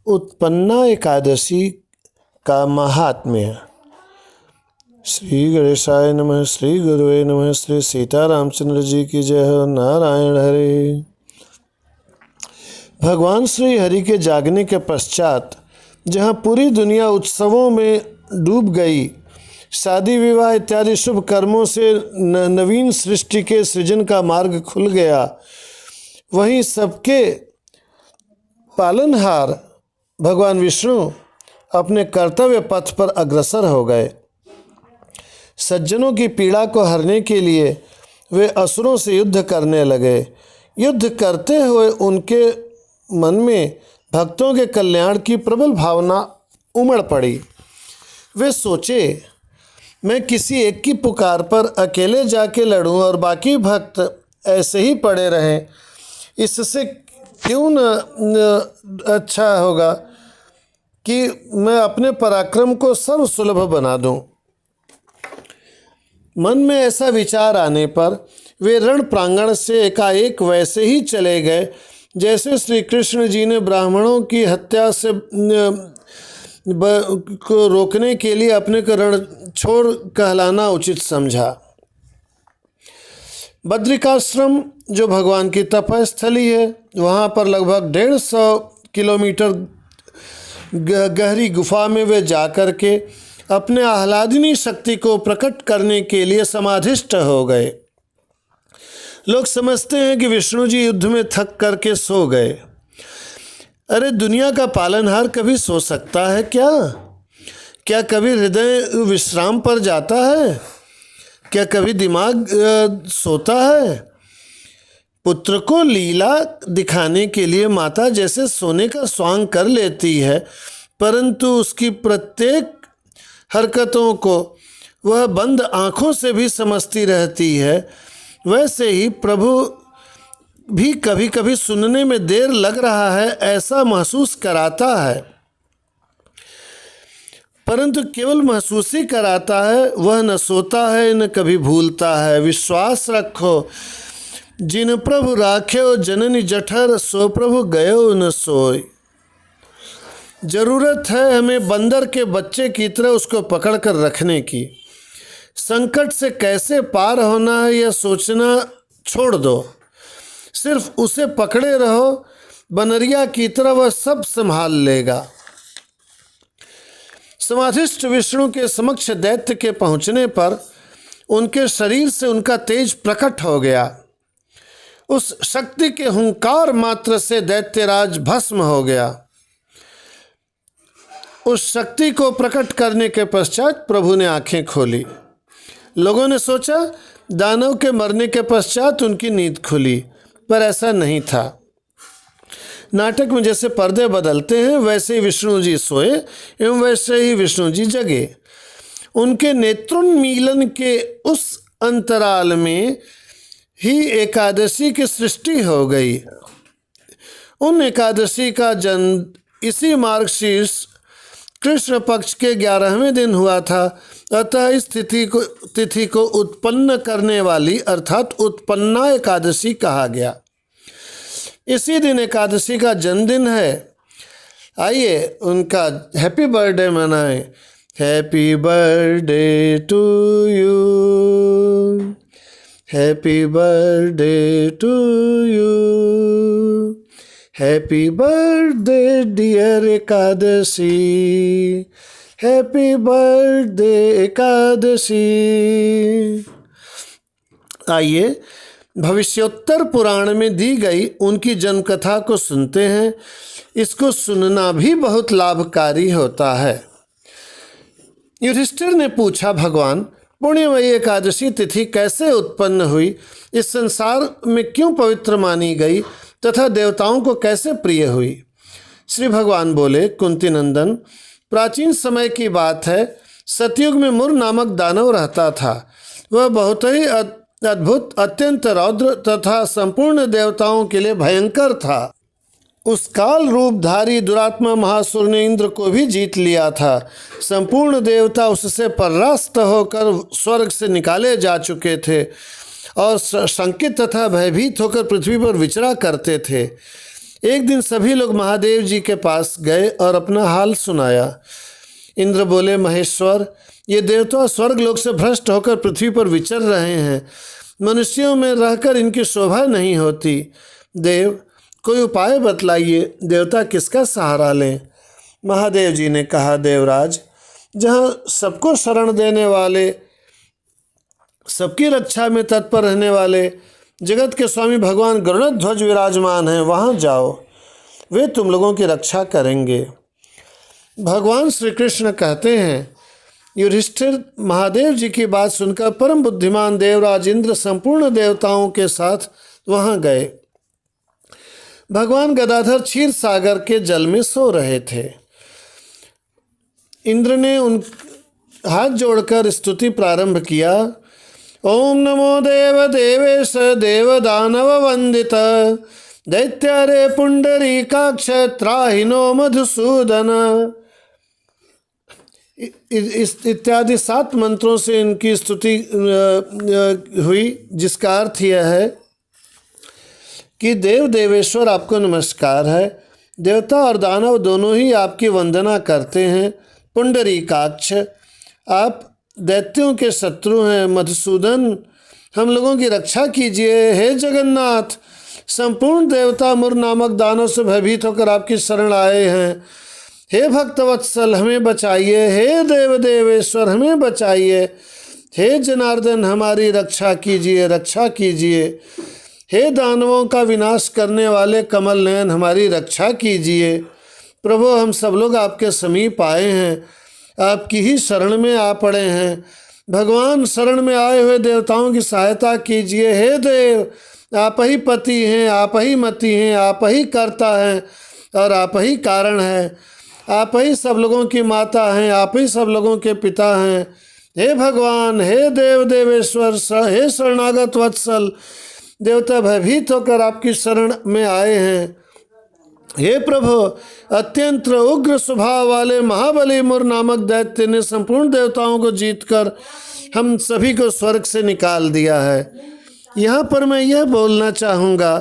उत्पन्ना एकादशी का महात्म्य। श्री गणेशाय नमः। श्री गुरुवे नमः। श्री सीतारामचंद्र जी की जय हो। नारायण हरे। भगवान श्री हरि के जागने के पश्चात जहाँ पूरी दुनिया उत्सवों में डूब गई, शादी विवाह इत्यादि शुभ कर्मों से नवीन सृष्टि के सृजन का मार्ग खुल गया, वहीं सबके पालनहार भगवान विष्णु अपने कर्तव्य पथ पर अग्रसर हो गए। सज्जनों की पीड़ा को हरने के लिए वे असुरों से युद्ध करने लगे। युद्ध करते हुए उनके मन में भक्तों के कल्याण की प्रबल भावना उमड़ पड़ी। वे सोचे, मैं किसी एक की पुकार पर अकेले जाके लड़ूं और बाकी भक्त ऐसे ही पड़े रहें, इससे क्यों न अच्छा होगा कि मैं अपने पराक्रम को सर्वसुलभ बना दूं। मन में ऐसा विचार आने पर वे रण प्रांगण से एकाएक वैसे ही चले गए जैसे श्री कृष्ण जी ने ब्राह्मणों की हत्या से को रोकने के लिए अपने को रण छोड़ कहलाना उचित समझा। बद्रिकाश्रम जो भगवान की तपस्थली है, वहाँ पर लगभग 150 किलोमीटर गहरी गुफा में वे जाकर के अपने आह्लादिनी शक्ति को प्रकट करने के लिए समाधिष्ठ हो गए। लोग समझते हैं कि विष्णु जी युद्ध में थक करके सो गए। अरे, दुनिया का पालनहार कभी सो सकता है क्या? क्या कभी हृदय विश्राम पर जाता है? क्या कभी दिमाग सोता है? पुत्र को लीला दिखाने के लिए माता जैसे सोने का स्वांग कर लेती है, परंतु उसकी प्रत्येक हरकतों को वह बंद आँखों से भी समझती रहती है, वैसे ही प्रभु भी कभी कभी सुनने में देर लग रहा है ऐसा महसूस कराता है, परंतु केवल महसूस ही कराता है, वह न सोता है न कभी भूलता है। विश्वास रखो, जिन प्रभु राख्यो जननी जठर, सो प्रभु गयो न सोय। जरूरत है हमें बंदर के बच्चे की तरह उसको पकड़ कर रखने की। संकट से कैसे पार होना है यह सोचना छोड़ दो, सिर्फ उसे पकड़े रहो, बनरिया की तरह वह सब संभाल लेगा। समाधिष्ठ विष्णु के समक्ष दैत्य के पहुंचने पर उनके शरीर से उनका तेज प्रकट हो गया। उस शक्ति के हुंकार मात्र से दैत्यराज भस्म हो गया। उस शक्ति को प्रकट करने के पश्चात प्रभु ने आंखें खोली। लोगों ने सोचा दानव के मरने के पश्चात उनकी नींद खुली, पर ऐसा नहीं था। नाटक में जैसे पर्दे बदलते हैं वैसे ही विष्णु जी सोए एवं वैसे ही विष्णु जी जगे। उनके नेत्रोन्मीलन के उस अंतराल में ही एकादशी की सृष्टि हो गई। उन एकादशी का जन्म इसी मार्गशीर्ष कृष्ण पक्ष के 11वें दिन हुआ था। अतः इस तिथि को उत्पन्न करने वाली अर्थात उत्पन्ना एकादशी कहा गया। इसी दिन एकादशी का जन्मदिन है। आइए उनका हैप्पी बर्थडे मनाएं। Happy birthday to you, happy birthday to you, happy birthday dear Ekadashi, happy birthday Ekadashi. आइए भविष्योत्तर पुराण में दी गई उनकी जन्म कथा को सुनते हैं। इसको सुनना भी बहुत लाभकारी होता है। युधिष्ठिर ने पूछा, भगवान पुण्यमयी एकादशी तिथि कैसे उत्पन्न हुई, इस संसार में क्यों पवित्र मानी गई तथा देवताओं को कैसे प्रिय हुई? श्री भगवान बोले, कुंती नंदन, प्राचीन समय की बात है। सतयुग में मुर नामक दानव रहता था। वह बहुत ही अद्भुत, अत्यंत रौद्र तथा संपूर्ण देवताओं के लिए भयंकर था। उस काल रूपधारी दुरात्मा महासुर ने इंद्र को भी जीत लिया था। संपूर्ण देवता उससे परास्त होकर स्वर्ग से निकाले जा चुके थे और शंकित तथा भयभीत होकर पृथ्वी पर विचरा करते थे। एक दिन सभी लोग महादेव जी के पास गए और अपना हाल सुनाया। इंद्र बोले, महेश्वर, ये देवता स्वर्गलोक से भ्रष्ट होकर पृथ्वी पर विचर रहे हैं। मनुष्यों में रहकर इनकी शोभा नहीं होती। देव, कोई उपाय बतलाइए, देवता किसका सहारा लें? महादेव जी ने कहा, देवराज, जहाँ सबको शरण देने वाले, सबकी रक्षा में तत्पर रहने वाले जगत के स्वामी भगवान गरुड़ध्वज विराजमान हैं, वहाँ जाओ, वे तुम लोगों की रक्षा करेंगे। भगवान श्री कृष्ण कहते हैं, युधिष्ठिर महादेव जी की बात सुनकर परम बुद्धिमान देवराज इंद्र संपूर्ण देवताओं के साथ वहाँ गए। भगवान गदाधर क्षीर सागर के जल में सो रहे थे। इंद्र ने उन हाथ जोड़कर स्तुति प्रारंभ किया। ओम नमो देव देवेश देव दानव वंदित दैत्यारे पुंडरीकाक्ष त्राहिनो मधुसूदन इत्यादि 7 मंत्रों से इनकी स्तुति हुई, जिसका अर्थ यह है कि देव देवेश्वर आपको नमस्कार है। देवता और दानव दोनों ही आपकी वंदना करते हैं। पुंडरीकाक्ष, आप दैत्यों के शत्रु हैं। मधुसूदन, हम लोगों की रक्षा कीजिए। हे जगन्नाथ, संपूर्ण देवता मुर नामक दानव से भयभीत होकर आपकी शरण आए हैं। हे भक्तवत्सल, हमें बचाइए। हे देव देवेश्वर, हमें बचाइए। हे जनार्दन, हमारी रक्षा कीजिए, रक्षा कीजिए। हे दानवों का विनाश करने वाले कमल नयन, हमारी रक्षा कीजिए। प्रभु, हम सब लोग आपके समीप आए हैं, आपकी ही शरण में आ पड़े हैं। भगवान, शरण में आए हुए देवताओं की सहायता कीजिए। हे देव, आप ही पति हैं, आप ही मति हैं, आप ही कर्ता हैं और आप ही कारण हैं। आप ही सब लोगों की माता हैं, आप ही सब लोगों के पिता हैं। हे भगवान, हे देव देवेश्वर, हे शरणागत वत्सल, देवता भयभीत होकर आपकी शरण में आए हैं। हे प्रभु, अत्यंत उग्र स्वभाव वाले महाबली मुर नामक दैत्य ने संपूर्ण देवताओं को जीतकर हम सभी को स्वर्ग से निकाल दिया है। यहाँ पर मैं यह बोलना चाहूँगा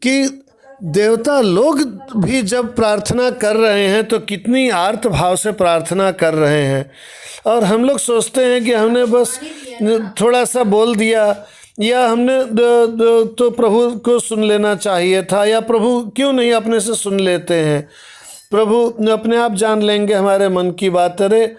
कि देवता लोग भी जब प्रार्थना कर रहे हैं तो कितनी आर्त भाव से प्रार्थना कर रहे हैं, और हम लोग सोचते हैं कि हमने बस थोड़ा सा बोल दिया या हमने तो प्रभु को सुन लेना चाहिए था, या प्रभु क्यों नहीं अपने से सुन लेते हैं, प्रभु अपने आप जान लेंगे हमारे मन की बात। अरे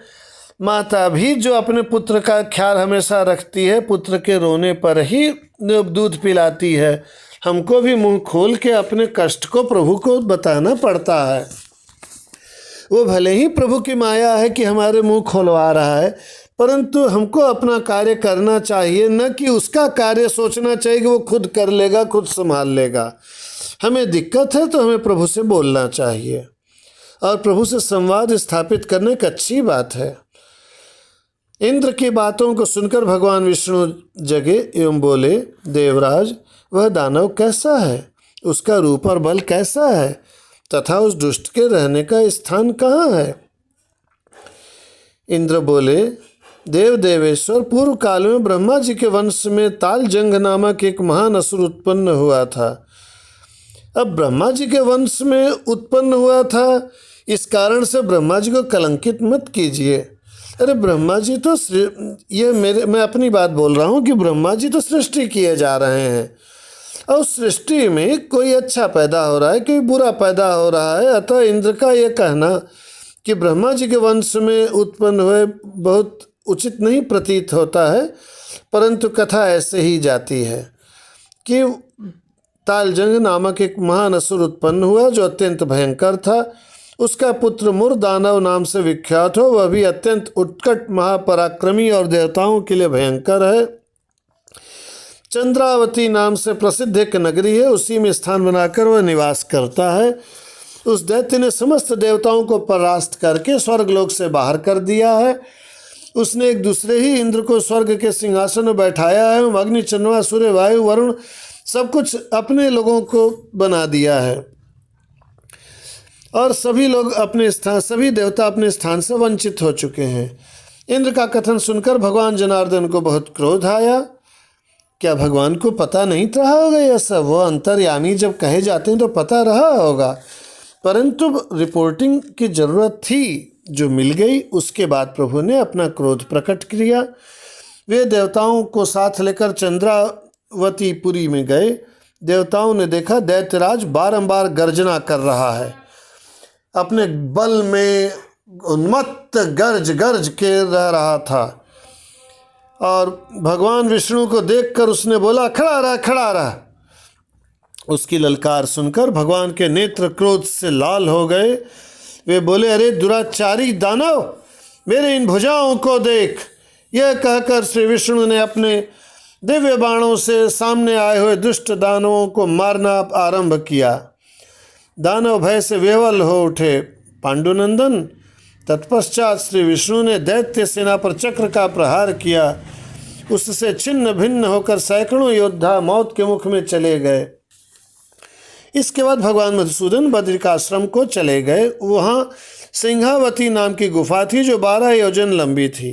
माता भी जो अपने पुत्र का ख्याल हमेशा रखती है, पुत्र के रोने पर ही दूध पिलाती है। हमको भी मुंह खोल के अपने कष्ट को प्रभु को बताना पड़ता है। वो भले ही प्रभु की माया है कि हमारे मुंह खोलवा रहा है, परंतु हमको अपना कार्य करना चाहिए, न कि उसका कार्य सोचना चाहिए कि वो खुद कर लेगा, खुद संभाल लेगा। हमें दिक्कत है तो हमें प्रभु से बोलना चाहिए, और प्रभु से संवाद स्थापित करने की अच्छी बात है। इंद्र की बातों को सुनकर भगवान विष्णु जगे एवं बोले, देवराज, वह दानव कैसा है, उसका रूप और बल कैसा है, तथा उस दुष्ट के रहने का स्थान कहाँ है? इंद्र बोले, देव देवेश्वर, पूर्व काल में ब्रह्मा जी के वंश में तालजंग नामक एक महान असुर उत्पन्न हुआ था। अब ब्रह्मा जी के वंश में उत्पन्न हुआ था, इस कारण से ब्रह्मा जी को कलंकित मत कीजिए। अरे ब्रह्मा जी तो मैं अपनी बात बोल रहा हूँ कि ब्रह्मा जी तो सृष्टि किए जा रहे हैं, और सृष्टि में कोई अच्छा पैदा हो रहा है, कोई बुरा पैदा हो रहा है। अतः इंद्र का यह कहना कि ब्रह्मा जी के वंश में उत्पन्न हुए बहुत उचित नहीं प्रतीत होता है, परंतु कथा ऐसे ही जाती है कि तालजंग नामक एक महान असुर उत्पन्न हुआ जो अत्यंत भयंकर था। उसका पुत्र मुर दानव नाम से विख्यात हो, वह भी अत्यंत उत्कट महापराक्रमी और देवताओं के लिए भयंकर है। चंद्रावती नाम से प्रसिद्ध एक नगरी है, उसी में स्थान बनाकर वह निवास करता है। उस दैत्य ने समस्त देवताओं को परास्त करके स्वर्गलोक से बाहर कर दिया है। उसने एक दूसरे ही इंद्र को स्वर्ग के सिंहासन में बैठाया है। अग्नि, चंद्रमा, सूर्य, वायु, वरुण सब कुछ अपने लोगों को बना दिया है, और सभी लोग अपने स्थान, सभी देवता अपने स्थान से वंचित हो चुके हैं। इंद्र का कथन सुनकर भगवान जनार्दन को बहुत क्रोध आया। क्या भगवान को पता नहीं रहा होगा यह सब? वो अंतर्यामी जब कहे जाते हैं तो पता रहा होगा, परंतु रिपोर्टिंग की ज़रूरत थी जो मिल गई। उसके बाद प्रभु ने अपना क्रोध प्रकट किया। वे देवताओं को साथ लेकर चंद्रावतीपुरी में गए। देवताओं ने देखा दैत्यराज बारंबार गर्जना कर रहा है, अपने बल में उन्मत्त गर्ज गर्ज के रह रहा था। और भगवान विष्णु को देखकर उसने बोला, खड़ा रह, खड़ा रह। उसकी ललकार सुनकर भगवान के नेत्र क्रोध से लाल हो गए। वे बोले, अरे दुराचारी दानव, मेरे इन भुजाओं को देख। यह कहकर श्री विष्णु ने अपने दिव्य बाणों से सामने आए हुए दुष्ट दानवों को मारना आरंभ किया। दानव भय से विह्वल हो उठे। पांडुनंदन, तत्पश्चात श्री विष्णु ने दैत्य सेना पर चक्र का प्रहार किया। उससे छिन्न भिन्न होकर सैकड़ों योद्धा मौत के मुख में चले गए। इसके बाद भगवान मधुसूदन बद्रिकाश्रम को चले गए। वहाँ सिंहावती नाम की गुफा थी जो 12 योजन लंबी थी।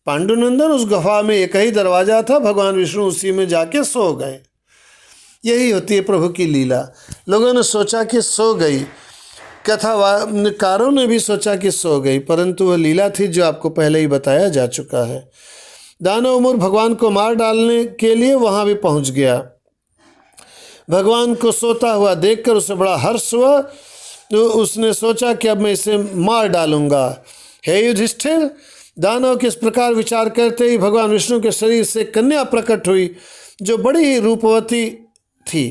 पांडुनंदन, उस गुफा में एक ही दरवाज़ा था। भगवान विष्णु उसी में जाके सो गए। यही होती है प्रभु की लीला। लोगों ने सोचा कि सो गई, कथाकारों ने भी सोचा कि सो गई, परंतु वह लीला थी जो आपको पहले ही बताया जा चुका है। दानव मूर भगवान को मार डालने के लिए वहाँ भी पहुँच गया। भगवान को सोता हुआ देखकर उसे बड़ा हर्ष हुआ, तो उसने सोचा कि अब मैं इसे मार डालूंगा। हे युधिष्ठिर, दानव किस प्रकार विचार करते ही भगवान विष्णु के शरीर से कन्या प्रकट हुई जो बड़ी ही रूपवती थी।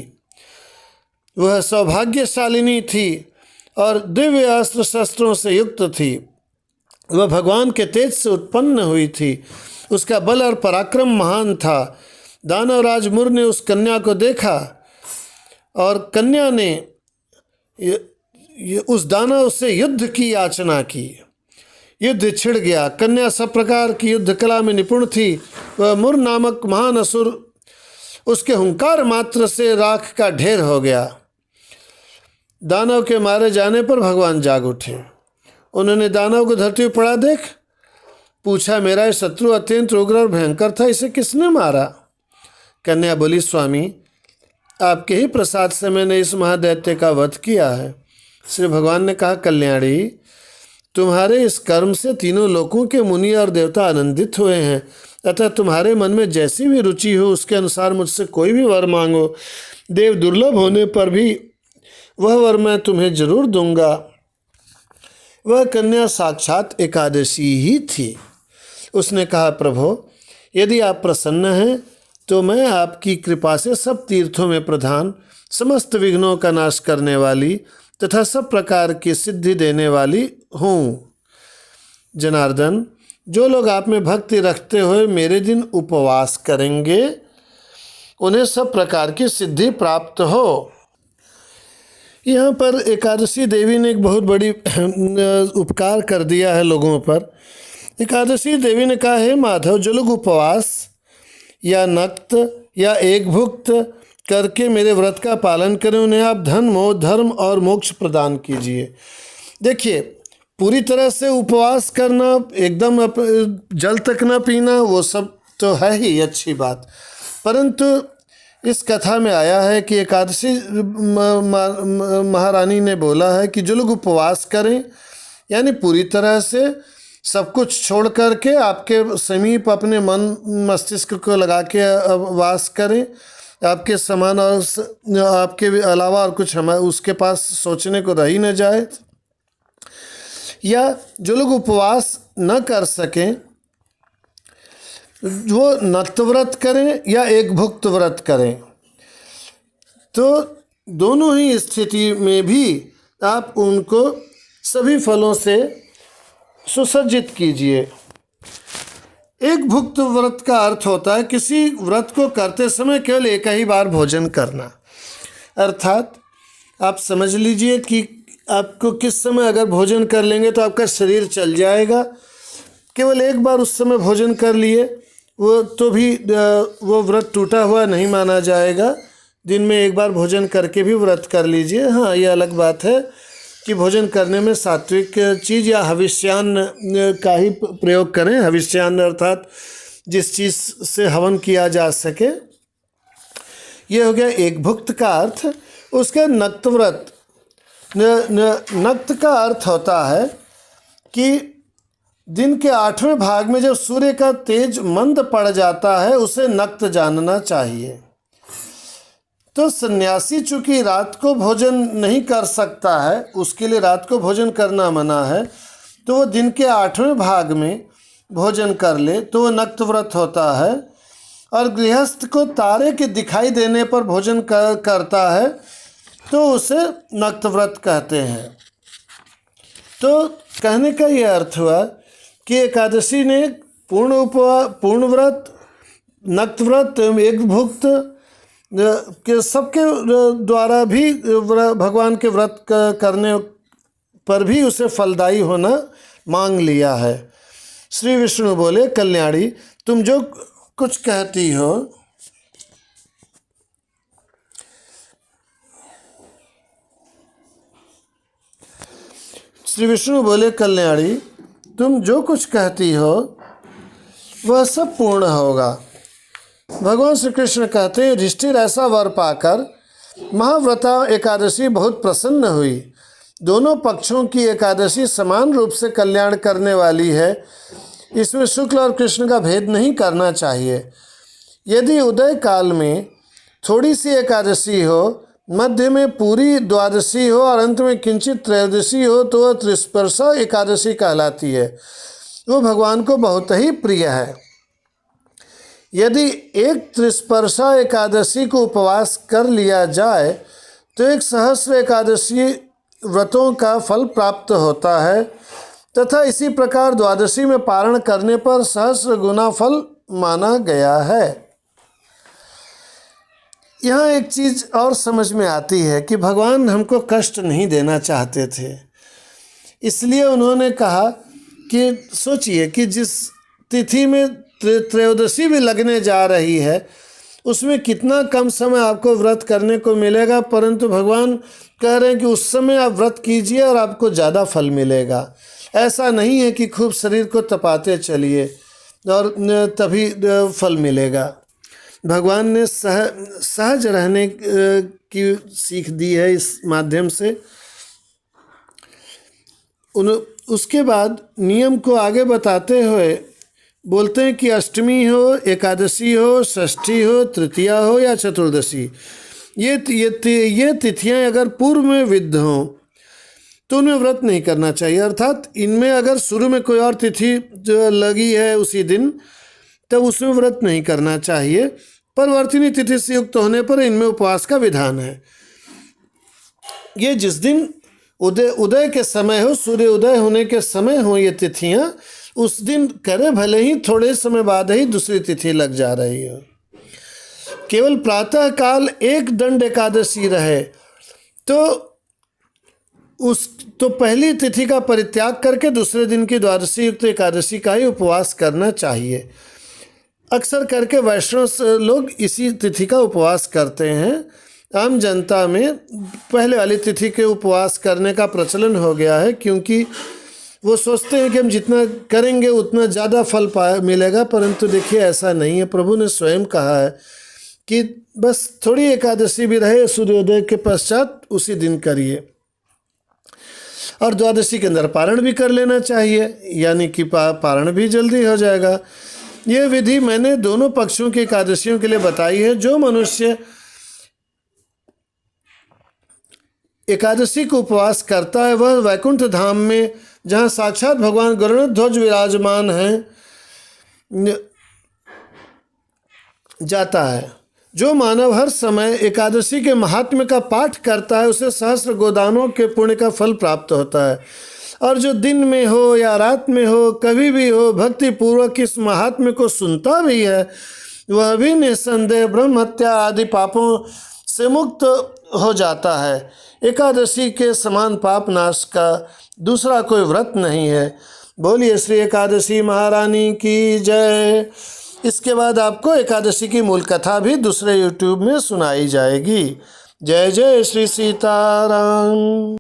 वह सौभाग्यशालिनी थी और दिव्य अस्त्र शस्त्रों से युक्त थी। वह भगवान के तेज से उत्पन्न हुई थी। उसका बल और पराक्रम महान था। दानवराज मुर ने उस कन्या को देखा और कन्या ने उस दानव से युद्ध की याचना की। युद्ध छिड़ गया। कन्या सब प्रकार की युद्ध कला में निपुण थी। वह मुर नामक महान असुर उसके हुंकार मात्र से राख का ढेर हो गया। दानव के मारे जाने पर भगवान जाग उठे। उन्होंने दानव को धरती पर पड़ा देख पूछा, मेरा शत्रु अत्यंत उग्र और भयंकर था, इसे किसने मारा? कन्या बोली, स्वामी, आपके ही प्रसाद से मैंने इस महादैत्य का वध किया है। श्री भगवान ने कहा, कल्याणी, तुम्हारे इस कर्म से तीनों लोकों के मुनि और देवता आनंदित हुए हैं, अतः तुम्हारे मन में जैसी भी रुचि हो उसके अनुसार मुझसे कोई भी वर मांगो। देव दुर्लभ होने पर भी वह वर मैं तुम्हें जरूर दूंगा। वह कन्या साक्षात एकादशी ही थी। उसने कहा, प्रभो, यदि आप प्रसन्न हैं तो मैं आपकी कृपा से सब तीर्थों में प्रधान, समस्त विघ्नों का नाश करने वाली तथा सब प्रकार की सिद्धि देने वाली हूँ। जनार्दन, जो लोग आप में भक्ति रखते हुए मेरे दिन उपवास करेंगे उन्हें सब प्रकार की सिद्धि प्राप्त हो। यहाँ पर एकादशी देवी ने एक बहुत बड़ी उपकार कर दिया है लोगों पर। एकादशी देवी ने कहा, हे माधव, जो लोग उपवास या नक्त या एक भुक्त करके मेरे व्रत का पालन करें उन्हें आप धन, मोह, धर्म और मोक्ष प्रदान कीजिए। देखिए, पूरी तरह से उपवास करना, एकदम जल तक न पीना, वो सब तो है ही अच्छी बात, परंतु इस कथा में आया है कि एकादशी महारानी ने बोला है कि जो लोग उपवास करें, यानी पूरी तरह से सब कुछ छोड़ करके आपके समीप अपने मन मस्तिष्क को लगा के वास करें, आपके समान और आपके अलावा और कुछ हमारे उसके पास सोचने को रह ही न जाए, या जो लोग उपवास न कर सकें वो नक्त व्रत करें या एक भुक्त व्रत करें, तो दोनों ही स्थिति में भी आप उनको सभी फलों से सुसज्जित कीजिए। एक भुक्त व्रत का अर्थ होता है किसी व्रत को करते समय केवल एक ही बार भोजन करना। अर्थात आप समझ लीजिए कि आपको किस समय अगर भोजन कर लेंगे तो आपका शरीर चल जाएगा। केवल एक बार उस समय भोजन कर लिए वो तो भी वो व्रत टूटा हुआ नहीं माना जाएगा। दिन में एक बार भोजन करके भी व्रत कर लीजिए। हाँ, ये अलग बात है कि भोजन करने में सात्विक चीज़ या हविष्यान्न का ही प्रयोग करें। हविष्यान्न अर्थात जिस चीज़ से हवन किया जा सके ये हो गया एक भुक्त का अर्थ। उसके नक्त व्रत, नक्त का अर्थ होता है कि दिन के 8वें भाग में जब सूर्य का तेज मंद पड़ जाता है उसे नक्त जानना चाहिए। तो सन्यासी चूंकि रात को भोजन नहीं कर सकता है, उसके लिए रात को भोजन करना मना है, तो वो दिन के 8वें भाग में भोजन कर ले तो वो नक्त व्रत होता है। और गृहस्थ को तारे के दिखाई देने पर भोजन करता है तो उसे नक्त व्रत कहते हैं। तो कहने का ये अर्थ हुआ कि एकादशी ने पूर्ण व्रत, नक्त व्रत, एक भुक्त के सबके द्वारा भी भगवान के व्रत करने पर भी उसे फलदायी होना मांग लिया है। श्री विष्णु बोले, कल्याणी तुम जो कुछ कहती हो, श्री विष्णु बोले, कल्याणी तुम जो कुछ कहती हो वह सब पूर्ण होगा। भगवान श्री कृष्ण कहते हैं, युधिष्ठिर ऐसा वर पाकर महाव्रता एकादशी बहुत प्रसन्न हुई। दोनों पक्षों की एकादशी समान रूप से कल्याण करने वाली है, इसमें शुक्ल और कृष्ण का भेद नहीं करना चाहिए। यदि उदय काल में थोड़ी सी एकादशी हो, मध्य में पूरी द्वादशी हो और अंत में किंचित त्रयोदशी हो तो वह त्रिस्पर्शा एकादशी कहलाती है। वो भगवान को बहुत ही प्रिय है। यदि एक त्रिस्पर्शा एकादशी को उपवास कर लिया जाए तो 1 सहस्र एकादशी व्रतों का फल प्राप्त होता है तथा इसी प्रकार द्वादशी में पारण करने पर सहस्र गुना फल माना गया है। यहाँ एक चीज़ और समझ में आती है कि भगवान हमको कष्ट नहीं देना चाहते थे, इसलिए उन्होंने कहा कि सोचिए कि जिस तिथि में त्रयोदशी भी लगने जा रही है उसमें कितना कम समय आपको व्रत करने को मिलेगा, परंतु भगवान कह रहे हैं कि उस समय आप व्रत कीजिए और आपको ज़्यादा फल मिलेगा। ऐसा नहीं है कि खूब शरीर को तपाते चलिए और तभी फल मिलेगा। भगवान ने सहज रहने की सीख दी है इस माध्यम से। उसके बाद नियम को आगे बताते हुए बोलते हैं कि अष्टमी हो, एकादशी हो, षष्ठी हो, तृतीया हो या चतुर्दशी, ये तिथियां अगर पूर्व में विद्ध हों तो उनमें व्रत नहीं करना चाहिए। अर्थात इनमें अगर शुरू में कोई और तिथि जो लगी है उसी दिन, तब उसमें व्रत नहीं करना चाहिए। परिवर्तिनी तिथि से युक्त होने पर इनमें उपवास का विधान है। ये जिस दिन उदय के समय हो, सूर्य उदय होने के समय हो ये तिथियां, उस दिन करे, भले ही थोड़े समय बाद ही दूसरी तिथि लग जा रही हो। केवल प्रातः काल एक दंड एकादशी रहे तो पहली तिथि का परित्याग करके दूसरे दिन की द्वादशी युक्त एकादशी का ही उपवास करना चाहिए। अक्सर करके वैष्णव लोग इसी तिथि का उपवास करते हैं। आम जनता में पहले वाली तिथि के उपवास करने का प्रचलन हो गया है, क्योंकि वो सोचते हैं कि हम जितना करेंगे उतना ज़्यादा फल मिलेगा, परंतु देखिए ऐसा नहीं है। प्रभु ने स्वयं कहा है कि बस थोड़ी एकादशी भी रहे सूर्योदय के पश्चात उसी दिन करिए, और द्वादशी के अंदर पारण भी कर लेना चाहिए, यानी कि पारण भी जल्दी हो जाएगा। ये विधि मैंने दोनों पक्षों की एकादशियों के लिए बताई है। जो मनुष्य एकादशी को उपवास करता है वह वैकुंठ धाम में, जहाँ साक्षात भगवान गरुड़ध्वज विराजमान हैं, जाता है। जो मानव हर समय एकादशी के महात्म्य का पाठ करता है उसे सहस्र गोदानों के पुण्य का फल प्राप्त होता है। और जो दिन में हो या रात में हो, कभी भी हो, भक्ति पूर्वक इस महात्म्य को सुनता भी है, वह भी निस्संदेह ब्रह्म हत्या आदि पापों से मुक्त हो जाता है। एकादशी के समान पाप नाश का दूसरा कोई व्रत नहीं है। बोलिए श्री एकादशी महारानी की जय। इसके बाद आपको एकादशी की मूल कथा भी दूसरे YouTube में सुनाई जाएगी। जय जय श्री सीताराम।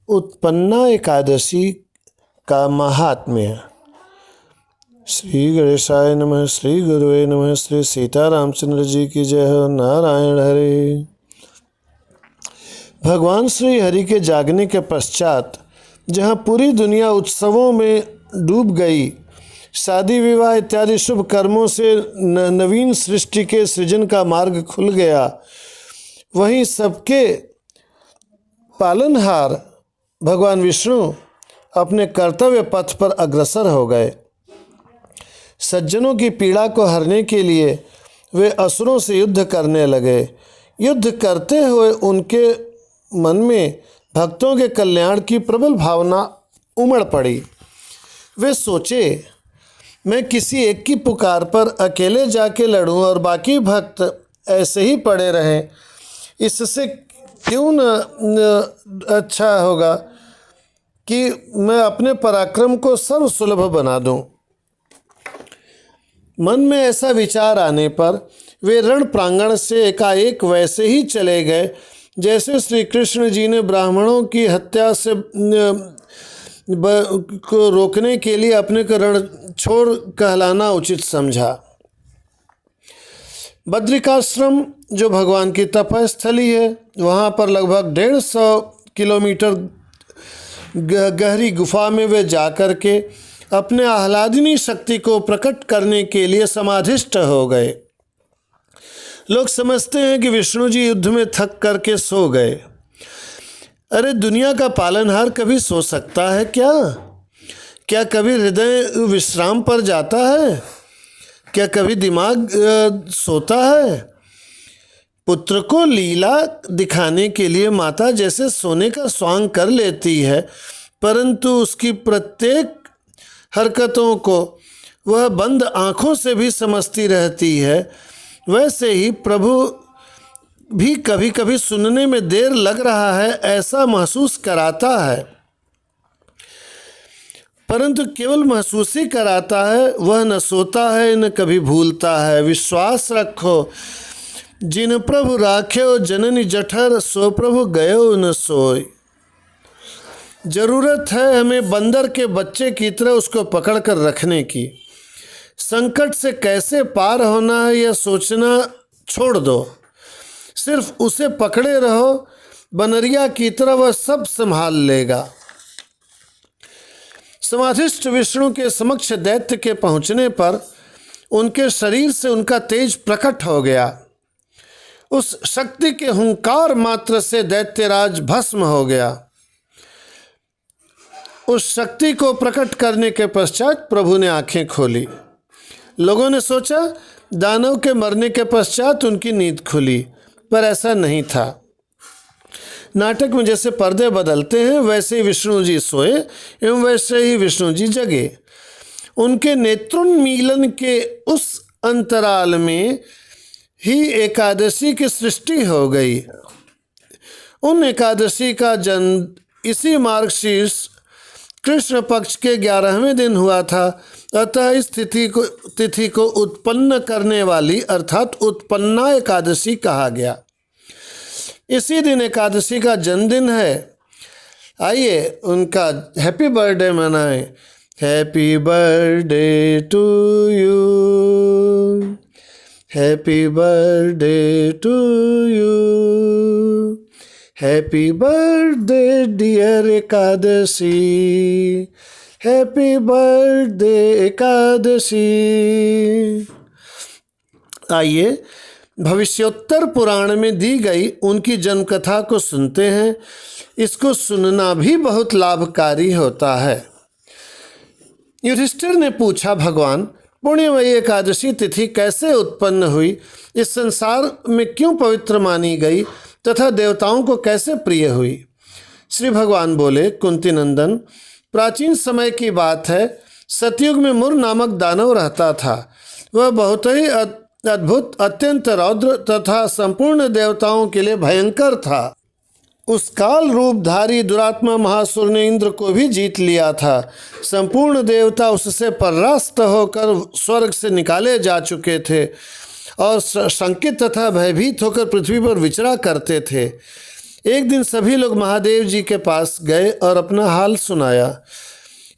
उत्पन्ना एकादशी का महात्म्य। श्री गणेशाय नमः। श्री गुरुवे नमः। श्री सीतारामचंद्र जी की जय हो। नारायण हरे। भगवान श्री हरि के जागने के पश्चात जहाँ पूरी दुनिया उत्सवों में डूब गई, शादी विवाह इत्यादि शुभ कर्मों से नवीन सृष्टि के सृजन का मार्ग खुल गया, वहीं सबके पालनहार भगवान विष्णु अपने कर्तव्य पथ पर अग्रसर हो गए। सज्जनों की पीड़ा को हरने के लिए वे असुरों से युद्ध करने लगे। युद्ध करते हुए उनके मन में भक्तों के कल्याण की प्रबल भावना उमड़ पड़ी। वे सोचे, मैं किसी एक की पुकार पर अकेले जाके लड़ूं और बाकी भक्त ऐसे ही पड़े रहें, इससे क्यों न अच्छा होगा कि मैं अपने पराक्रम को सर्वसुलभ बना दूं। मन में ऐसा विचार आने पर वे रण प्रांगण से एकाएक वैसे ही चले गए जैसे श्री कृष्ण जी ने ब्राह्मणों की हत्या से को रोकने के लिए अपने को रण छोड़ कहलाना उचित समझा। बद्रिकाश्रम जो भगवान की तपस्थली है, वहाँ पर लगभग 150 किलोमीटर गहरी गुफा में वे जाकर के अपने आह्लादिनी शक्ति को प्रकट करने के लिए समाधिष्ठ हो गए। लोग समझते हैं कि विष्णु जी युद्ध में थक करके सो गए। अरे, दुनिया का पालनहार कभी सो सकता है क्या? क्या कभी हृदय विश्राम पर जाता है? क्या कभी दिमाग सोता है? पुत्र को लीला दिखाने के लिए माता जैसे सोने का स्वांग कर लेती है, परंतु उसकी प्रत्येक हरकतों को वह बंद आँखों से भी समझती रहती है, वैसे ही प्रभु भी कभी कभी सुनने में देर लग रहा है ऐसा महसूस कराता है, परंतु केवल महसूस ही कराता है, वह न सोता है न कभी भूलता है। विश्वास रखो, जिन प्रभु राख्यो जननी जठर, सो प्रभु गयो न सोय। जरूरत है हमें बंदर के बच्चे की तरह उसको पकड़ कर रखने की। संकट से कैसे पार होना है यह सोचना छोड़ दो, सिर्फ उसे पकड़े रहो, बनरिया की तरह वह सब संभाल लेगा। समाधिष्ठ विष्णु के समक्ष दैत्य के पहुंचने पर उनके शरीर से उनका तेज प्रकट हो गया। उस शक्ति के हुंकार मात्र से दैत्यराज भस्म हो गया। उस शक्ति को प्रकट करने के पश्चात प्रभु ने आंखें खोली। लोगों ने सोचा दानव के मरने के पश्चात उनकी नींद खुली, पर ऐसा नहीं था। नाटक में जैसे पर्दे बदलते हैं वैसे ही विष्णु जी सोए एवं वैसे ही विष्णु जी जगे। उनके नेत्रोन्मीलन के उस अंतराल में ही एकादशी की सृष्टि हो गई। उन एकादशी का जन्म इसी मार्गशीर्ष कृष्ण पक्ष के 11वें दिन हुआ था। अतः इस तिथि को उत्पन्न करने वाली अर्थात उत्पन्ना एकादशी कहा गया। इसी दिन एकादशी का जन्मदिन है। आइए उनका हैप्पी बर्थडे मनाएं। Happy birthday to you, happy birthday to you, happy birthday dear Ekadashi, happy birthday Ekadashi. आइए भविष्योत्तर पुराण में दी गई उनकी जन्म कथा को सुनते हैं। इसको सुनना भी बहुत लाभकारी होता है। युधिष्ठिर ने पूछा, भगवान पुण्यमयी एकादशी तिथि कैसे उत्पन्न हुई, इस संसार में क्यों पवित्र मानी गई तथा देवताओं को कैसे प्रिय हुई? श्री भगवान बोले, कुंती नंदन, प्राचीन समय की बात है। सतयुग में मुर नामक दानव रहता था। वह बहुत ही अद्भुत, अत्यंत रौद्र तथा संपूर्ण देवताओं के लिए भयंकर था। उस काल रूपधारी दुरात्मा महासुर ने इंद्र को भी जीत लिया था। संपूर्ण देवता उससे परास्त होकर स्वर्ग से निकाले जा चुके थे और शंकित तथा भयभीत होकर पृथ्वी पर विचरा करते थे। एक दिन सभी लोग महादेव जी के पास गए और अपना हाल सुनाया।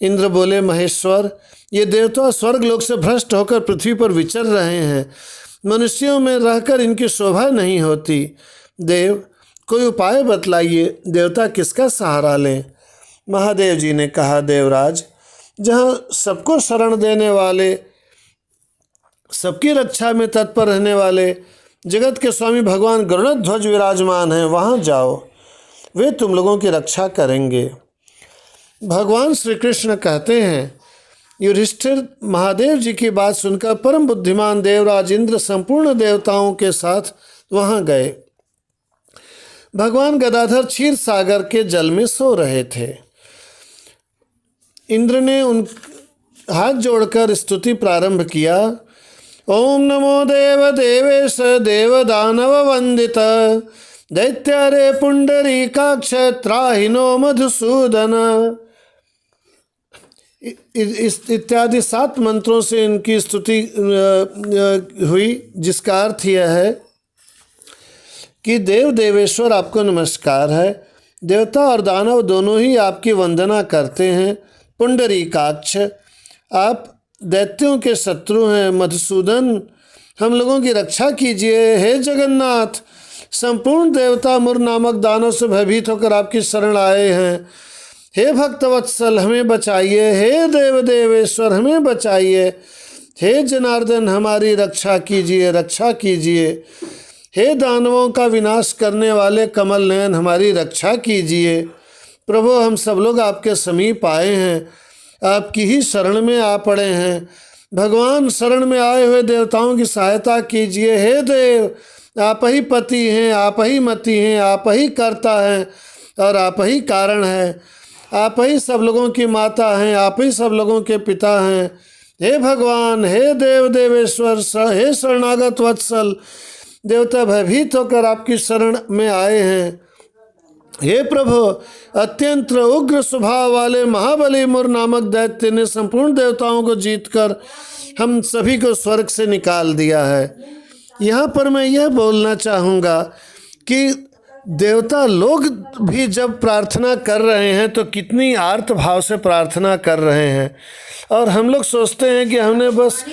इंद्र बोले, महेश्वर, ये देवता स्वर्गलोक से भ्रष्ट होकर पृथ्वी पर विचर रहे हैं। मनुष्यों में रहकर इनकी शोभा नहीं होती। देव, कोई उपाय बतलाइए, देवता किसका सहारा लें? महादेव जी ने कहा, देवराज, जहाँ सबको शरण देने वाले, सबकी रक्षा में तत्पर रहने वाले जगत के स्वामी भगवान गरुड़ध्वज विराजमान हैं, वहाँ जाओ, वे तुम लोगों की रक्षा करेंगे। भगवान श्री कृष्ण कहते हैं, युधिष्ठिर महादेव जी की बात सुनकर परम बुद्धिमान देवराज इंद्र संपूर्ण देवताओं के साथ वहाँ गए। भगवान गदाधर क्षीर सागर के जल में सो रहे थे। इंद्र ने उन हाथ जोड़कर स्तुति प्रारंभ किया। ओम नमो देव देवेश देव दानव वंदित दैत्यारे पुंडरीकाक्ष त्राहिनो मधुसूदन इत्यादि 7 मंत्रों से इनकी स्तुति हुई, जिसका अर्थ यह है कि देव देवेश्वर आपको नमस्कार है। देवता और दानव दोनों ही आपकी वंदना करते हैं। पुंडरीकाक्ष, आप दैत्यों के शत्रु हैं। मधुसूदन, हम लोगों की रक्षा कीजिए। हे जगन्नाथ, संपूर्ण देवता मुर नामक दानव से भयभीत होकर आपकी शरण आए हैं। हे भक्तवत्सल, हमें बचाइए। हे देव देवेश्वर, हमें बचाइए। हे जनार्दन, हमारी रक्षा कीजिए, रक्षा कीजिए। हे दानवों का विनाश करने वाले कमल नयन, हमारी रक्षा कीजिए। प्रभु, हम सब लोग आपके समीप आए हैं, आपकी ही शरण में आ पड़े हैं। भगवान, शरण में आए हुए देवताओं की सहायता कीजिए। हे देव, आप ही पति हैं, आप ही मति हैं, आप ही कर्ता हैं और आप ही कारण हैं। आप ही सब लोगों की माता हैं, आप ही सब लोगों के पिता हैं। हे भगवान, हे देव देवेश्वर, हे शरणागत वत्सल, देवता भयभीत होकर आपकी शरण में आए हैं। हे प्रभु, अत्यंत उग्र स्वभाव वाले महाबली मुर नामक दैत्य ने संपूर्ण देवताओं को जीतकर हम सभी को स्वर्ग से निकाल दिया है। यहाँ पर मैं यह बोलना चाहूँगा कि देवता लोग भी जब प्रार्थना कर रहे हैं तो कितनी आर्त भाव से प्रार्थना कर रहे हैं, और हम लोग सोचते हैं कि हमने बस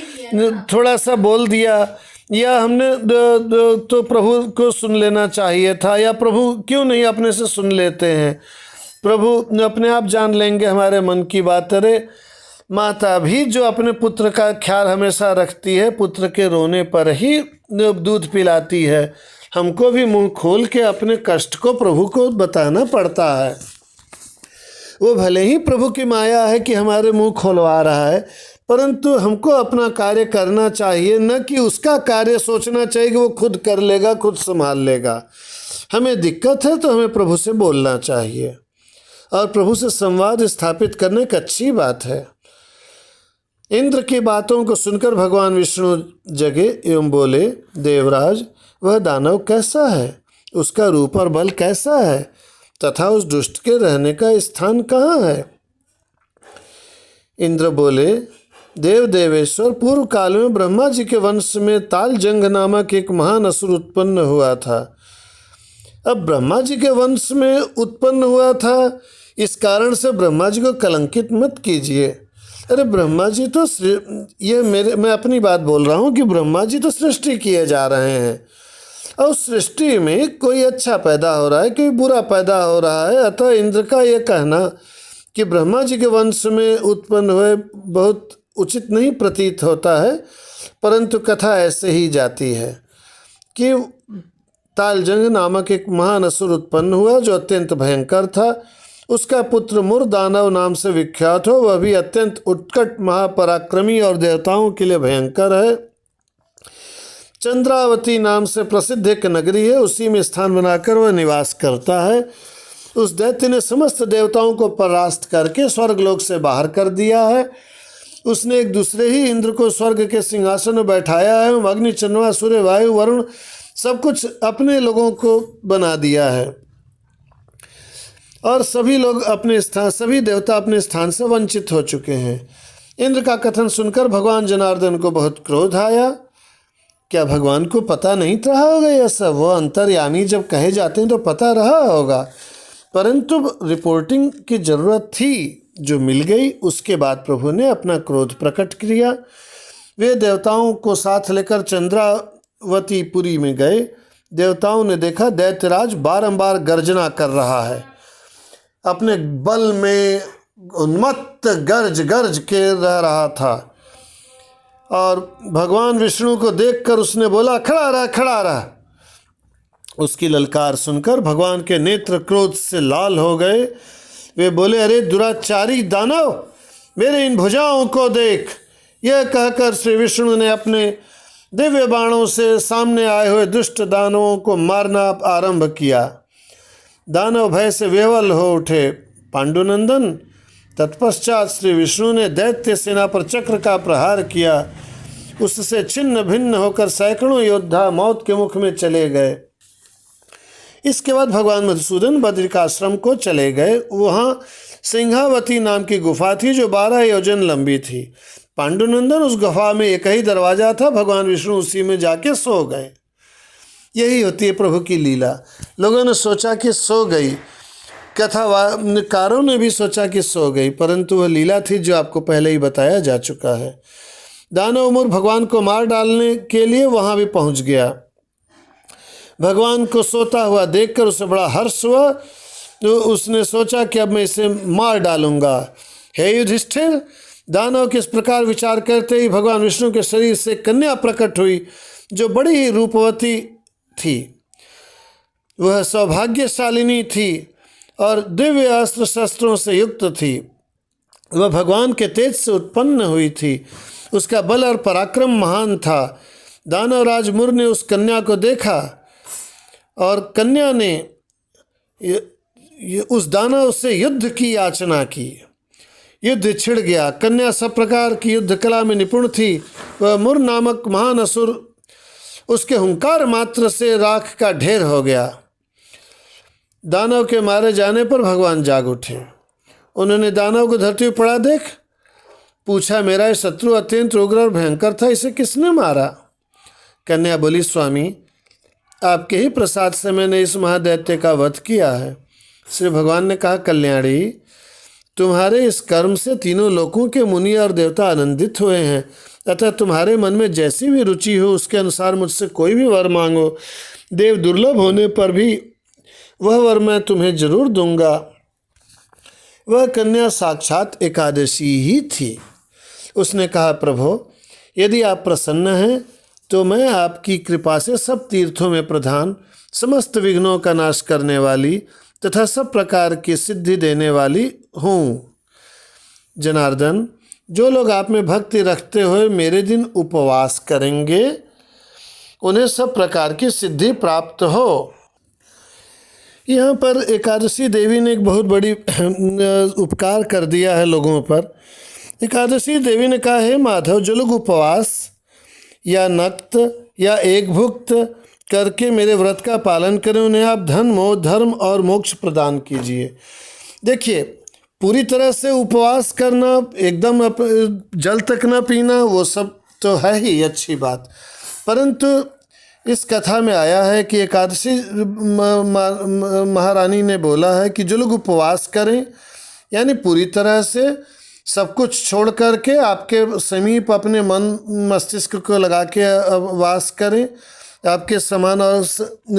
थोड़ा सा बोल दिया या हमने तो प्रभु को सुन लेना चाहिए था, या प्रभु क्यों नहीं अपने से सुन लेते हैं, प्रभु अपने आप जान लेंगे हमारे मन की बात। अरे माता भी जो अपने पुत्र का ख्याल हमेशा रखती है, पुत्र के रोने पर ही दूध पिलाती है। हमको भी मुंह खोल के अपने कष्ट को प्रभु को बताना पड़ता है। वो भले ही प्रभु की माया है कि हमारे मुंह खोलवा रहा है, परंतु हमको अपना कार्य करना चाहिए, न कि उसका कार्य सोचना चाहिए कि वो खुद कर लेगा, खुद संभाल लेगा। हमें दिक्कत है तो हमें प्रभु से बोलना चाहिए, और प्रभु से संवाद स्थापित करने की अच्छी बात है। इंद्र की बातों को सुनकर भगवान विष्णु जगे एवं बोले, देवराज, वह दानव कैसा है, उसका रूप और बल कैसा है, तथा उस दुष्ट के रहने का स्थान कहाँ है? इंद्र बोले, देव देवेश्वर, पूर्व काल में ब्रह्मा जी के वंश में तालजंग नामक एक महान असुर उत्पन्न हुआ था। अब ब्रह्मा जी के वंश में उत्पन्न हुआ था, इस कारण से ब्रह्मा जी को कलंकित मत कीजिए। अरे ब्रह्मा जी तो मैं अपनी बात बोल रहा हूँ कि ब्रह्मा जी तो सृष्टि किए जा रहे हैं, और सृष्टि में कोई अच्छा पैदा हो रहा है, कोई बुरा पैदा हो रहा है। अतः इंद्र का यह कहना कि ब्रह्मा जी के वंश में उत्पन्न हुए बहुत उचित नहीं प्रतीत होता है, परंतु कथा ऐसे ही जाती है कि तालजंग नामक एक महान असुर उत्पन्न हुआ जो अत्यंत भयंकर था। उसका पुत्र मुर दानव नाम से विख्यात हो, वह भी अत्यंत उत्कट महापराक्रमी और देवताओं के लिए भयंकर है। चंद्रावती नाम से प्रसिद्ध एक नगरी है, उसी में स्थान बनाकर वह निवास करता है। उस दैत्य ने समस्त देवताओं को परास्त करके स्वर्गलोक से बाहर कर दिया है। उसने एक दूसरे ही इंद्र को स्वर्ग के सिंहासन में बैठाया है। अग्नि, चंद्रमा, सूर्य, वायु, वरुण सब कुछ अपने लोगों को बना दिया है, और सभी लोग अपने स्थान, सभी देवता अपने स्थान से वंचित हो चुके हैं। इंद्र का कथन सुनकर भगवान जनार्दन को बहुत क्रोध आया। क्या भगवान को पता नहीं रहा होगा यह सब? वो अंतर्यामी जब कहे जाते हैं तो पता रहा होगा, परंतु रिपोर्टिंग की ज़रूरत थी जो मिल गई। उसके बाद प्रभु ने अपना क्रोध प्रकट किया। वे देवताओं को साथ लेकर चंद्रावतीपुरी में गए। देवताओं ने देखा दैत्यराज बारंबार गर्जना कर रहा है, अपने बल में उन्मत्त गर्ज गर्ज के रह रहा था। और भगवान विष्णु को देखकर उसने बोला, खड़ा रह, खड़ा रह। उसकी ललकार सुनकर भगवान के नेत्र क्रोध से लाल हो गए। वे बोले, अरे दुराचारी दानव, मेरे इन भुजाओं को देख। यह कहकर श्री विष्णु ने अपने दिव्य बाणों से सामने आए हुए दुष्ट दानवों को मारना आरंभ किया। दानव भय से विह्वल हो उठे। पांडुनंदन, तत्पश्चात श्री विष्णु ने दैत्य सेना पर चक्र का प्रहार किया। उससे छिन्न भिन्न होकर सैकड़ों योद्धा मौत के मुख में चले गए। इसके बाद भगवान मधुसूदन बद्रिकाश्रम को चले गए। वहाँ सिंहावती नाम की गुफा थी जो 12 योजन लंबी थी। पांडुनंदन, उस गुफा में एक ही दरवाजा था। भगवान विष्णु उसी में जाके सो गए। यही होती है प्रभु की लीला। लोगों ने सोचा कि सो गई, कथाकारों ने भी सोचा कि सो गई, परंतु वह लीला थी जो आपको पहले ही बताया जा चुका है। दानव मूर्ख भगवान को मार डालने के लिए वहाँ भी पहुँच गया। भगवान को सोता हुआ देखकर उसे बड़ा हर्ष हुआ, तो उसने सोचा कि अब मैं इसे मार डालूंगा। हे युधिष्ठिर, दानव किस प्रकार विचार करते ही भगवान विष्णु के शरीर से कन्या प्रकट हुई जो बड़ी ही रूपवती थी। वह सौभाग्यशालिनी थी और दिव्य अस्त्र शस्त्रों से युक्त थी। वह भगवान के तेज से उत्पन्न हुई थी। उसका बल और पराक्रम महान था। दानवराज मुर ने उस कन्या को देखा और कन्या ने उस दानव से युद्ध की याचना की। युद्ध छिड़ गया। कन्या सब प्रकार की युद्ध कला में निपुण थी। वह मुर नामक महान असुर उसके हुंकार मात्र से राख का ढेर हो गया। दानव के मारे जाने पर भगवान जाग उठे। उन्होंने दानव को धरती पर पड़ा देख पूछा, मेरा शत्रु अत्यंत उग्र और भयंकर था, इसे किसने मारा? कन्या बोली, स्वामी, आपके ही प्रसाद से मैंने इस महादैत्य का वध किया है। श्री भगवान ने कहा, कल्याणी, तुम्हारे इस कर्म से तीनों लोकों के मुनि और देवता आनंदित हुए हैं, अतः तुम्हारे मन में जैसी भी रुचि हो उसके अनुसार मुझसे कोई भी वर मांगो। देव दुर्लभ होने पर भी वह वर मैं तुम्हें जरूर दूंगा। वह कन्या साक्षात एकादशी ही थी। उसने कहा, प्रभो, यदि आप प्रसन्न हैं तो मैं आपकी कृपा से सब तीर्थों में प्रधान, समस्त विघ्नों का नाश करने वाली तथा सब प्रकार की सिद्धि देने वाली हूँ। जनार्दन, जो लोग आप में भक्ति रखते हुए मेरे दिन उपवास करेंगे उन्हें सब प्रकार की सिद्धि प्राप्त हो। यहाँ पर एकादशी देवी ने एक बहुत बड़ी उपकार कर दिया है लोगों पर। एकादशी देवी ने कहा, हे माधव, जो लोग उपवास या नक्त या एक भुक्त करके मेरे व्रत का पालन करें उन्हें आप धन, मोह, धर्म और मोक्ष प्रदान कीजिए। देखिए, पूरी तरह से उपवास करना, एकदम जल तक न पीना, वो सब तो है ही अच्छी बात, परंतु इस कथा में आया है कि एकादशी महारानी ने बोला है कि जो लोग उपवास करें, यानी पूरी तरह से सब कुछ छोड़ करके आपके समीप अपने मन मस्तिष्क को लगा के वास करें, आपके समान और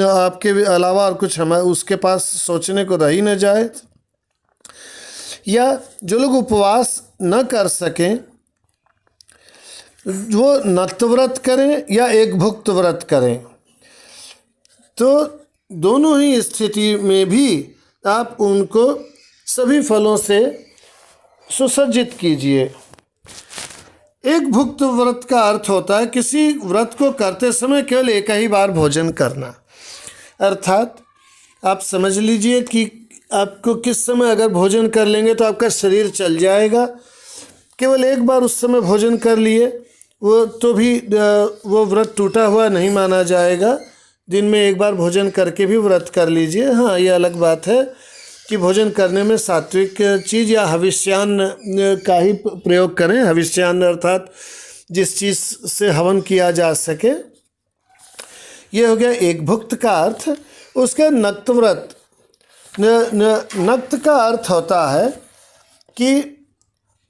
आपके अलावा और कुछ हमारे उसके पास सोचने को रह ही न जाए। या जो लोग उपवास न कर सकें वो नक्त व्रत करें या एक भुक्त व्रत करें, तो दोनों ही स्थिति में भी आप उनको सभी फलों से सुसज्जित कीजिए। एक भुक्त व्रत का अर्थ होता है किसी व्रत को करते समय केवल एक ही बार भोजन करना। अर्थात आप समझ लीजिए कि आपको किस समय अगर भोजन कर लेंगे तो आपका शरीर चल जाएगा। केवल एक बार उस समय भोजन कर लिए वो तो भी वो व्रत टूटा हुआ नहीं माना जाएगा। दिन में एक बार भोजन करके भी व्रत कर लीजिए। हाँ, ये अलग बात है कि भोजन करने में सात्विक चीज़ या हविष्यान्न का ही प्रयोग करें। हविष्यान्न अर्थात जिस चीज़ से हवन किया जा सके ये हो गया एक भुक्त का अर्थ। उसके नक्त व्रत, नक्त का अर्थ होता है कि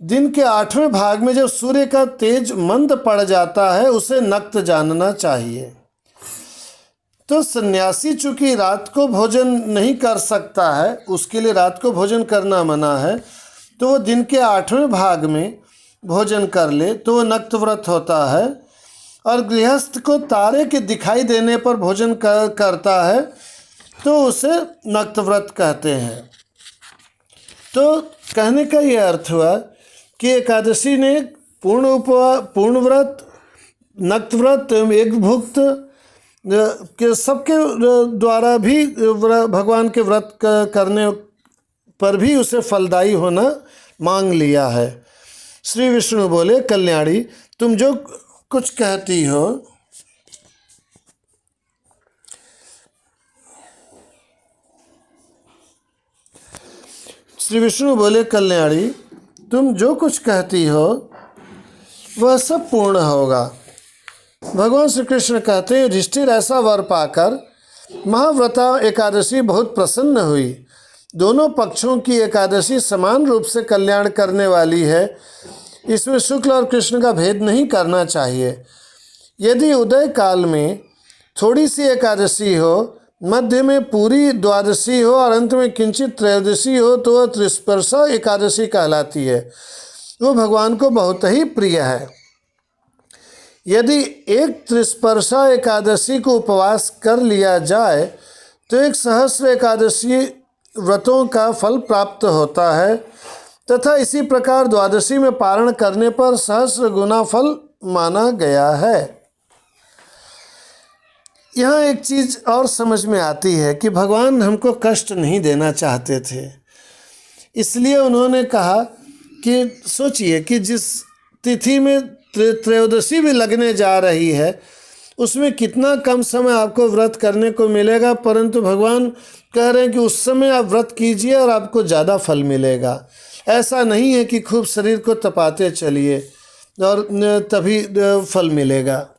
दिन के 8वें भाग में जब सूर्य का तेज मंद पड़ जाता है उसे नक्त जानना चाहिए। तो सन्यासी चूंकि रात को भोजन नहीं कर सकता है, उसके लिए रात को भोजन करना मना है, तो वो दिन के 8वें भाग में भोजन कर ले तो वो नक्त व्रत होता है। और गृहस्थ को तारे के दिखाई देने पर भोजन करता है तो उसे नक्त व्रत कहते हैं। तो कहने का ये अर्थ हुआ कि एकादशी ने पूर्ण व्रत, नक्त व्रत, एक भुक्त के सबके द्वारा भी भगवान के व्रत करने पर भी उसे फलदायी होना मांग लिया है। श्री विष्णु बोले, कल्याणी तुम जो कुछ कहती हो श्री विष्णु बोले, कल्याणी तुम जो कुछ कहती हो वह सब पूर्ण होगा। भगवान श्री कृष्ण कहते हैं, युधिष्ठिर ऐसा वर पाकर महाव्रता एकादशी बहुत प्रसन्न हुई। दोनों पक्षों की एकादशी समान रूप से कल्याण करने वाली है, इसमें शुक्ल और कृष्ण का भेद नहीं करना चाहिए। यदि उदय काल में थोड़ी सी एकादशी हो, मध्य में पूरी द्वादशी हो और अंत में किंचित त्रयोदशी हो तो वह त्रिस्पर्शा एकादशी कहलाती है। वो भगवान को बहुत ही प्रिय है। यदि एक त्रिस्पर्शा एकादशी को उपवास कर लिया जाए तो 1 सहस्र एकादशी व्रतों का फल प्राप्त होता है तथा इसी प्रकार द्वादशी में पारण करने पर सहस्र गुना फल माना गया है। यहाँ एक चीज़ और समझ में आती है कि भगवान हमको कष्ट नहीं देना चाहते थे, इसलिए उन्होंने कहा कि सोचिए कि जिस तिथि में त्रयोदशी भी लगने जा रही है उसमें कितना कम समय आपको व्रत करने को मिलेगा, परंतु भगवान कह रहे हैं कि उस समय आप व्रत कीजिए और आपको ज़्यादा फल मिलेगा। ऐसा नहीं है कि खूब शरीर को तपाते चलिए और तभी फल मिलेगा।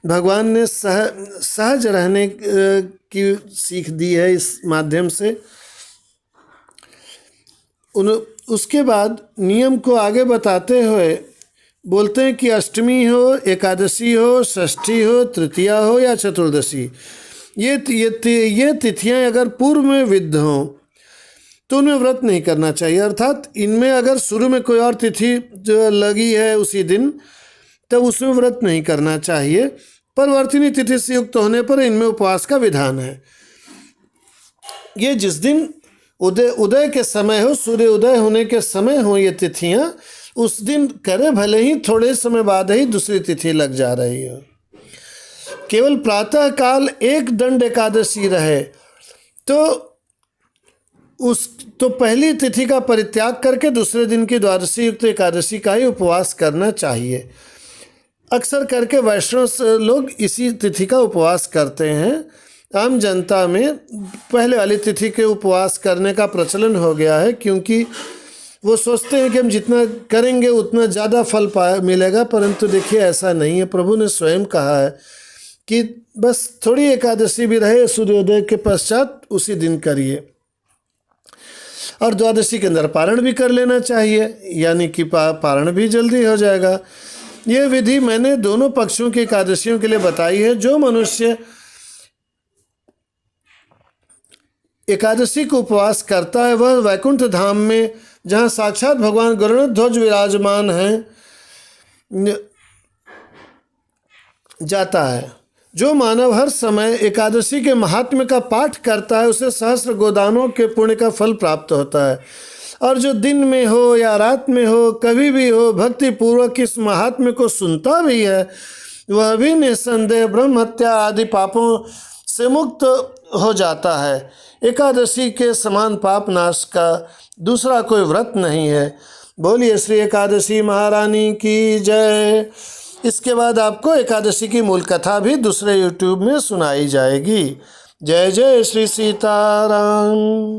भगवान ने सहज रहने की सीख दी है इस माध्यम से। उसके बाद नियम को आगे बताते हुए बोलते हैं कि अष्टमी हो, एकादशी हो, षष्ठी हो, तृतीया हो या चतुर्दशी, ये तिथियां अगर पूर्व में विद्ध हों तो उनमें व्रत नहीं करना चाहिए। अर्थात इनमें अगर शुरू में कोई और तिथि जो लगी है उसी दिन, तब उसमें व्रत नहीं करना चाहिए। परिवर्तिनी तिथि से युक्त होने पर इनमें उपवास का विधान है। ये जिस दिन उदय के समय हो, सूर्य उदय होने के समय हो ये तिथियां, उस दिन करे, भले ही थोड़े समय बाद ही दूसरी तिथि लग जा रही हो। केवल प्रातः काल एक दंड एकादशी रहे तो पहली तिथि का परित्याग करके दूसरे दिन की द्वादशी युक्त एकादशी का ही उपवास करना चाहिए। अक्सर करके वैष्णव लोग इसी तिथि का उपवास करते हैं। आम जनता में पहले वाली तिथि के उपवास करने का प्रचलन हो गया है, क्योंकि वो सोचते हैं कि हम जितना करेंगे उतना ज़्यादा फल मिलेगा, परंतु देखिए ऐसा नहीं है। प्रभु ने स्वयं कहा है कि बस थोड़ी एकादशी भी रहे सूर्योदय के पश्चात उसी दिन करिए, और द्वादशी के अंदर पारण भी कर लेना चाहिए, यानी कि पारण भी जल्दी हो जाएगा। ये विधि मैंने दोनों पक्षों की एकादशियों के लिए बताई है। जो मनुष्य एकादशी को उपवास करता है वह वैकुंठ धाम में, जहाँ साक्षात भगवान गरुड़ध्वज विराजमान हैं, जाता है। जो मानव हर समय एकादशी के महात्म्य का पाठ करता है उसे सहस्र गोदानों के पुण्य का फल प्राप्त होता है। और जो दिन में हो या रात में हो, कभी भी हो, भक्ति पूर्वक इस महात्म्य को सुनता भी है, वह भी निस्संदेह ब्रह्म हत्या आदि पापों से मुक्त हो जाता है। एकादशी के समान पाप नाश का दूसरा कोई व्रत नहीं है। बोलिए श्री एकादशी महारानी की जय। इसके बाद आपको एकादशी की मूल कथा भी दूसरे YouTube में सुनाई जाएगी। जय जय श्री सीताराम।